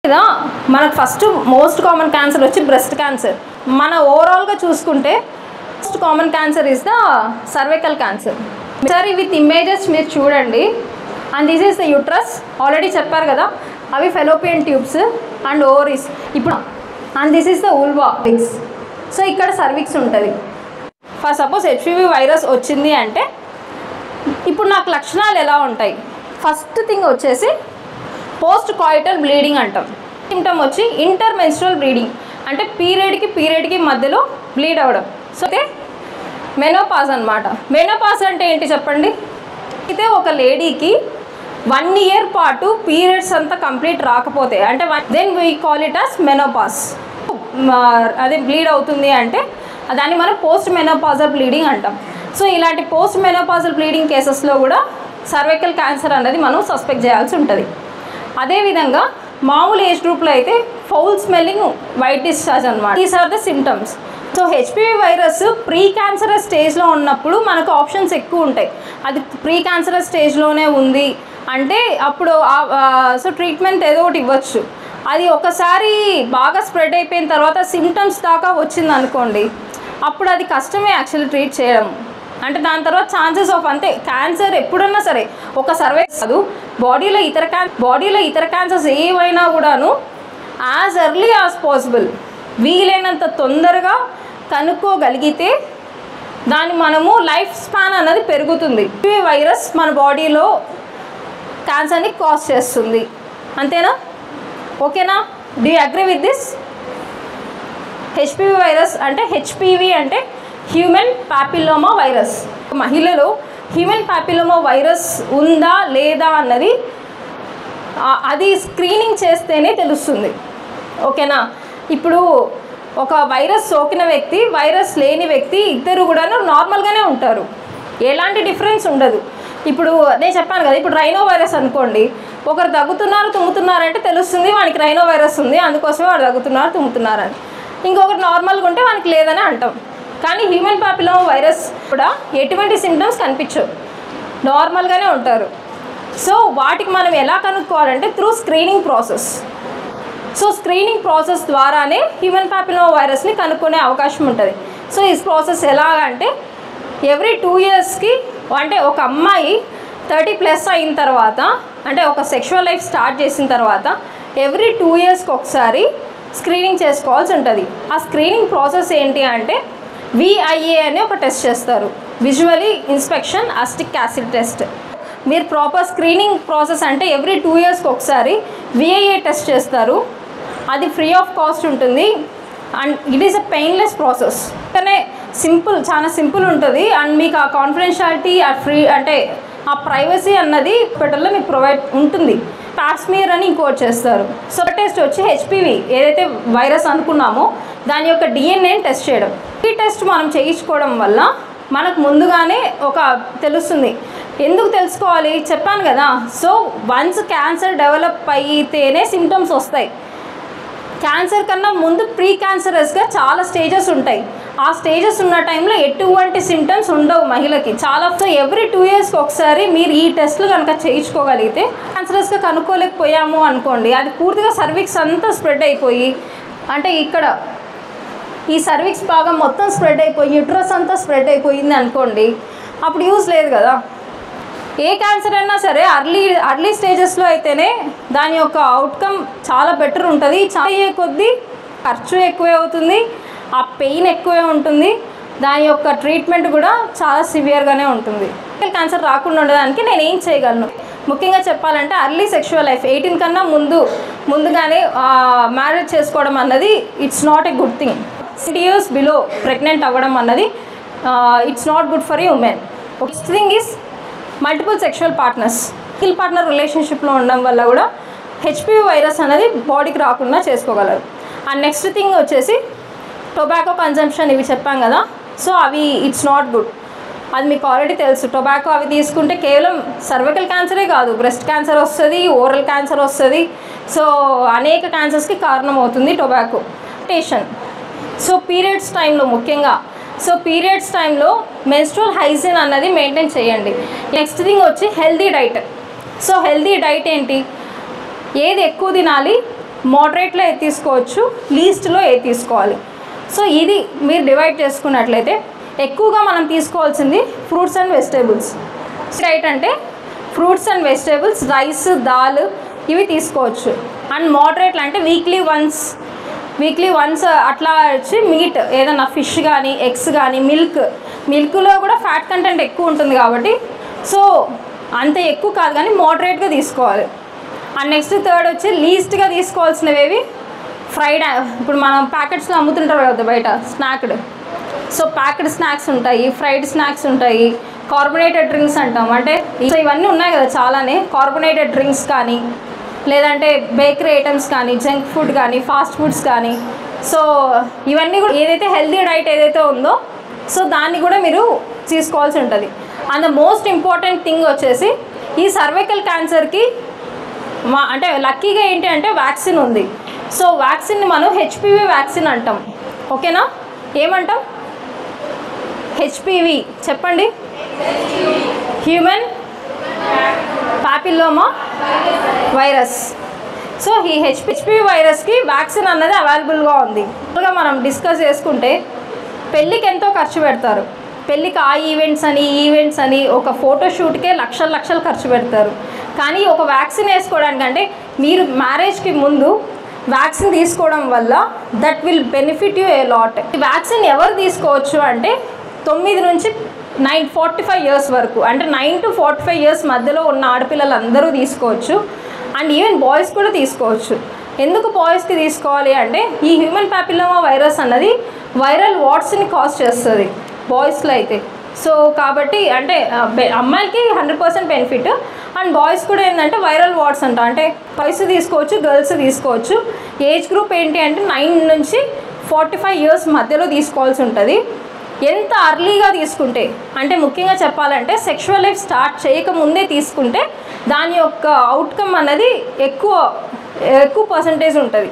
ఇదా మనకు first most common cancer వచ్చి బ్రెస్ట్ క్యాన్సర్. మన ఓవరాల్గా చూసుకుంటే most common cancer is the cervical cancer. సరే విత్ ఇమేజెస్ మీరు చూడండి. And this is the uterus, already చెప్పారు కదా, అవి ఫెలోపియన్ ట్యూబ్స్ అండ్ ఓవరీస్. ఇప్పుడు and this is the vulva విక్స్. సో ఇక్కడ సర్విక్స్ ఉంటుంది. ఫర్ సపోజ్ హెచ్పివి వైరస్ వచ్చింది అంటే ఇప్పుడు నాకు లక్షణాలు ఎలా ఉంటాయి? ఫస్ట్ థింగ్ వచ్చేసి పోస్ట్ కాయిటల్ బ్లీడింగ్ అంటాం. సిమ్టమ్ వచ్చి ఇంటర్మెన్స్ట్రల్ బ్లీడింగ్, అంటే పీరియడ్కి మధ్యలో బ్లీడ్ అవ్వడం. సో అయితే మెనోపాజ్ అనమాట. మెనోపాజ్ అంటే ఏంటి చెప్పండి? అయితే ఒక లేడీకి 1 year పాటు పీరియడ్స్ అంతా కంప్లీట్ రాకపోతే అంటే then we call it as menopause. అదే బ్లీడ్ అవుతుంది అంటే దాన్ని మనం పోస్ట్ మెనోపాజల్ బ్లీడింగ్ అంటాం. సో ఇలాంటి పోస్ట్ మెనోపాజల్ బ్లీడింగ్ కేసెస్లో కూడా సర్వైకల్ క్యాన్సర్ అనేది మనం సస్పెక్ట్ చేయాల్సి ఉంటుంది. అదేవిధంగా మామూలు ఏజ్ గ్రూప్లో అయితే ఫౌల్ స్మెల్లింగ్, వైట్ డిశ్చార్జ్ అనమాట. These are the symptoms. So HPV virus pre cancerous స్టేజ్లో ఉన్నప్పుడు మనకు ఆప్షన్స్ ఎక్కువ ఉంటాయి. అది ప్రీ క్యాన్సరస్ స్టేజ్లోనే ఉంది అంటే అప్పుడు సో ట్రీట్మెంట్ ఏదో ఒకటి ఇవ్వచ్చు. అది ఒకసారి బాగా స్ప్రెడ్ అయిపోయిన తర్వాత సిమ్టమ్స్ దాకా వచ్చింది అనుకోండి, అప్పుడు అది కష్టమే యాక్చువల్లీ ట్రీట్ చేయడం. అంటే దాని తర్వాత ఛాన్సెస్ ఆఫ్ అంతే క్యాన్సర్ ఎప్పుడన్నా సరే ఒక సర్వైకల్ కాదు, బాడీలో ఇతర క్యాన్సర్స్ ఏవైనా కూడాను యాజ్ ఎర్లీ యాజ్ పాసిబుల్ వీలైనంత తొందరగా కనుక్కోగలిగితే దాన్ని మనము లైఫ్ స్పాన్ అన్నది పెరుగుతుంది. హెచ్పివి వైరస్ మన బాడీలో క్యాన్సర్ని కాజ్ చేస్తుంది. అంతేనా? ఓకేనా? Do you agree with this? HPV virus అంటే హెచ్పివి అంటే హ్యూమన్ పాపిల్లోమా వైరస్. మహిళలో హ్యూమన్ పాపిల్లోమా వైరస్ ఉందా లేదా అన్నది అది స్క్రీనింగ్ చేస్తేనే తెలుస్తుంది. ఓకేనా? ఇప్పుడు ఒక వైరస్ సోకిన వ్యక్తి, వైరస్ లేని వ్యక్తి ఇద్దరు కూడాను నార్మల్గానే ఉంటారు, ఎలాంటి డిఫరెన్స్ ఉండదు. ఇప్పుడు నేను చెప్పాను కదా, ఇప్పుడు రైనో వైరస్ అనుకోండి, ఒకరు దగ్గుతున్నారు తుమ్ముతున్నారంటే తెలుస్తుంది వానికి రైనో వైరస్ ఉంది, అందుకోసమే వాడు దగ్గుతున్నారు తుమ్ముతున్నారని. ఇంకొకరు నార్మల్గా ఉంటే వానికి లేదని అంటాం. కానీ హ్యూమన్ పాపిల్లోమా వైరస్ కూడా ఎటువంటి సిమ్టమ్స్ కనిపించవు, నార్మల్గానే ఉంటారు. సో వాటికి మనం ఎలా కనుక్కోవాలంటే through screening process. So screening process ద్వారానే హ్యూమన్ పాపిల్లోమా వైరస్ని కనుక్కునే అవకాశం ఉంటుంది. సో ఈ ప్రాసెస్ ఎలాగంటే ఎవ్రీ 2 yearsకి, అంటే ఒక అమ్మాయి 30+ అయిన తర్వాత, అంటే ఒక సెక్షువల్ లైఫ్ స్టార్ట్ చేసిన తర్వాత ఎవ్రీ 2 yearsకి ఒకసారి స్క్రీనింగ్ చేసుకోవాల్సి ఉంటుంది. ఆ స్క్రీనింగ్ ప్రాసెస్ ఏంటి అంటే VIA అనే ఒక టెస్ట్ చేస్తారు, visually inspection acetic acid test. మీరు ప్రాపర్ స్క్రీనింగ్ ప్రాసెస్ అంటే ఎవ్రీ 2 yearsకి ఒకసారి VIA టెస్ట్ చేస్తారు. అది ఫ్రీ ఆఫ్ కాస్ట్ ఉంటుంది and it is a painless process. కానీ సింపుల్, చాలా సింపుల్ ఉంటుంది. అండ్ మీకు ఆ కాన్ఫిడెన్షియాలిటీ, ఆ ఫ్రీ అంటే ఆ ప్రైవసీ అన్నది హాస్పిటల్లో మీకు ప్రొవైడ్ ఉంటుంది. ప్యాప్స్మియర్ అని ఇంకోటి చేస్తారు. సో టెస్ట్ వచ్చి హెచ్పివి ఏదైతే వైరస్ అనుకున్నామో దాని యొక్క DNA టెస్ట్ చేయడం. ఈ టెస్ట్ మనం చేయించుకోవడం వల్ల మనకు ముందుగానే ఒక తెలుస్తుంది. ఎందుకు తెలుసుకోవాలి చెప్పాను కదా. సో వన్స్ క్యాన్సర్ డెవలప్ అయితేనే సిమ్టమ్స్ వస్తాయి. క్యాన్సర్ కన్నా ముందు ప్రీ క్యాన్సరస్గా చాలా స్టేజెస్ ఉంటాయి. ఆ స్టేజెస్ ఉన్న టైంలో ఎటువంటి సిమ్టమ్స్ ఉండవు మహిళకి చాలా. సో ఎవ్రీ 2 yearsకి ఒకసారి మీరు ఈ టెస్ట్లు కనుక చేయించుకోగలిగితే, క్యాన్సరస్గా కనుక్కోలేకపోయాము అనుకోండి, అది పూర్తిగా సర్విక్స్ అంతా స్ప్రెడ్ అయిపోయి, అంటే ఇక్కడ ఈ సర్విక్స్ భాగం మొత్తం స్ప్రెడ్ అయిపోయి యూట్రస్ అంతా స్ప్రెడ్ అయిపోయింది అనుకోండి, అప్పుడు యూజ్ లేదు కదా. ఏ క్యాన్సర్ అయినా సరే అర్లీ స్టేజెస్లో అయితేనే దాని యొక్క అవుట్కమ్ చాలా బెటర్ ఉంటుంది. చాలా అయ్యే కొద్దీ ఖర్చు ఎక్కువే అవుతుంది, ఆ పెయిన్ ఎక్కువే ఉంటుంది, దాని యొక్క ట్రీట్మెంట్ కూడా చాలా సివియర్గానే ఉంటుంది. క్యాన్సర్ రాకుండా ఉండడానికి నేను ఏం చేయగలను? ముఖ్యంగా చెప్పాలంటే అర్లీ సెక్షువల్ లైఫ్ 18 కన్నా ముందుగానే మ్యారేజ్ చేసుకోవడం అన్నది it's not a good thing. 60 years below pregnant అవ్వడం అన్నది it's not good for a women. Next thing is multiple sexual partners. Kill partner రిలేషన్షిప్లో ఉండడం వల్ల కూడా హెచ్పివి వైరస్ అనేది బాడీకి రాకుండా చేసుకోగలరు. అండ్ నెక్స్ట్ థింగ్ వచ్చేసి టొబాకో కన్జంప్షన్, ఇవి చెప్పాం కదా. సో అవి ఇట్స్ నాట్ గుడ్, అది మీకు ఆల్రెడీ తెలుసు. టొబాకో అవి తీసుకుంటే కేవలం సర్వైకల్ క్యాన్సరే కాదు, బ్రెస్ట్ క్యాన్సర్ వస్తుంది, ఓరల్ క్యాన్సర్ వస్తుంది. సో అనేక క్యాన్సర్స్కి కారణం అవుతుంది టొబాకో. టేషన్. సో పీరియడ్స్ టైంలో ముఖ్యంగా, సో పీరియడ్స్ టైంలో మెన్స్ట్రువల్ హైజీన్ అన్నది మెయింటైన్ చేయండి. నెక్స్ట్ థింగ్ వచ్చి healthy diet. So healthy diet ఏంటి? ఏది ఎక్కువ తినాలి, మోడరేట్లో ఏది తీసుకోవచ్చు, లీస్ట్లో ఏది తీసుకోవాలి. సో ఇది మీరు డివైడ్ చేసుకున్నట్లయితే ఎక్కువగా మనం తీసుకోవాల్సింది ఫ్రూట్స్ అండ్ వెజిటేబుల్స్. రైట్ అంటే fruits and vegetables, rice, dal ఇవి తీసుకోవచ్చు. అండ్ మోడరేట్లు అంటే వీక్లీ వన్స్ అట్లా వచ్చి మీట్ ఏదైనా ఫిష్ కానీ, ఎగ్స్ కానీ, మిల్క్లో కూడా ఫ్యాట్ కంటెంట్ ఎక్కువ ఉంటుంది కాబట్టి సో అంత ఎక్కువ కాదు కానీ మోడరేట్గా తీసుకోవాలి. అండ్ నెక్స్ట్ థర్డ్ వచ్చి లీస్ట్గా తీసుకోవాల్సినవి ఫ్రైడ్. ఇప్పుడు మనం ప్యాకెట్స్లో అమ్ముతుంటారు కదా బయట స్నాక్డ్. సో ప్యాకెడ్ స్నాక్స్ ఉంటాయి, ఫ్రైడ్ స్నాక్స్ ఉంటాయి, కార్బొనేటెడ్ డ్రింక్స్ అంటాం. అంటే సో ఇవన్నీ ఉన్నాయి కదా చాలానే. కార్బొనేటెడ్ డ్రింక్స్ కానీ, లేదంటే బేకరీ ఐటమ్స్ కానీ, జంక్ ఫుడ్ కానీ, ఫాస్ట్ ఫుడ్స్ కానీ. సో ఇవన్నీ కూడా ఏదైతే హెల్తీ డైట్ ఏదైతే ఉందో సో దాన్ని కూడా మీరు తీసుకోవాల్సి ఉంటుంది. And the most important thing వచ్చేసి ఈ సర్వైకల్ క్యాన్సర్కి అంటే లక్కీగా ఏంటి అంటే వ్యాక్సిన్ ఉంది. సో వ్యాక్సిన్ని మనం HPV వ్యాక్సిన్ అంటాం. ఓకేనా? ఏమంటాం? HPV చెప్పండి. Human papilloma virus. సో ఈ HPV వైరస్కి వ్యాక్సిన్ అన్నది అవైలబుల్గా ఉంది. మనం డిస్కస్ చేసుకుంటే పెళ్ళికి ఎంతో ఖర్చు పెడతారు. పెళ్ళికి ఆ ఈవెంట్స్ అని ఒక ఫోటోషూట్కే లక్షలు ఖర్చు పెడతారు. కానీ ఒక వ్యాక్సిన్ వేసుకోవడానికంటే మీరు మ్యారేజ్కి ముందు వ్యాక్సిన్ తీసుకోవడం వల్ల that will benefit you a lot. ఈ వ్యాక్సిన్ ఎవరు తీసుకోవచ్చు అంటే 9 నుంచి 45 ఇయర్స్ వరకు, అంటే 9 to 45 ఇయర్స్ మధ్యలో ఉన్న ఆడపిల్లలు అందరూ తీసుకోవచ్చు. అండ్ ఈవెన్ బాయ్స్ కూడా తీసుకోవచ్చు. ఎందుకు బాయ్స్కి తీసుకోవాలి అంటే ఈ హ్యూమన్ పాపిల్లోమా వైరస్ అన్నది వైరల్ వాట్స్ని కాజ్ చేస్తుంది బాయ్స్లో అయితే. సో కాబట్టి అంటే అమ్మాయిలకి 100% బెనిఫిట్. అండ్ బాయ్స్ కూడా ఏంటంటే వైరల్ వాట్స్ అంట, అంటే బాయ్స్ తీసుకోవచ్చు, గర్ల్స్ తీసుకోవచ్చు. ఏజ్ గ్రూప్ ఏంటి అంటే 9 నుంచి 45 ఇయర్స్ మధ్యలో తీసుకోవాల్సి ఉంటుంది. ఎంత అర్లీగా తీసుకుంటే, అంటే ముఖ్యంగా చెప్పాలంటే సెక్షువల్ లైఫ్ స్టార్ట్ చేయకముందే తీసుకుంటే దాని యొక్క అవుట్కమ్ అన్నది ఎక్కువ పర్సంటేజ్ ఉంటుంది.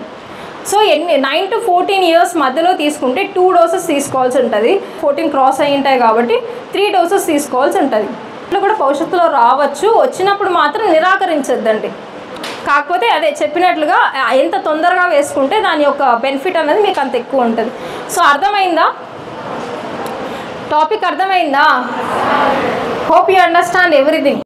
సో 9 to 14 ఇయర్స్ మధ్యలో తీసుకుంటే 2 డోసెస్ తీసుకోవాల్సి ఉంటుంది. 14 క్రాస్ అయ్యి ఉంటాయి కాబట్టి 3 డోసెస్ తీసుకోవాల్సి ఉంటుంది. ఇట్లా కూడా భవిష్యత్తులో రావచ్చు, వచ్చినప్పుడు మాత్రం నిరాకరించద్దండి. కాకపోతే అదే చెప్పినట్లుగా ఎంత తొందరగా వేసుకుంటే దాని యొక్క బెనిఫిట్ అనేది మీకు అంత ఎక్కువ ఉంటుంది. సో అర్థమైందా? టాపిక్ అర్థమైందా? Hope you understand everything.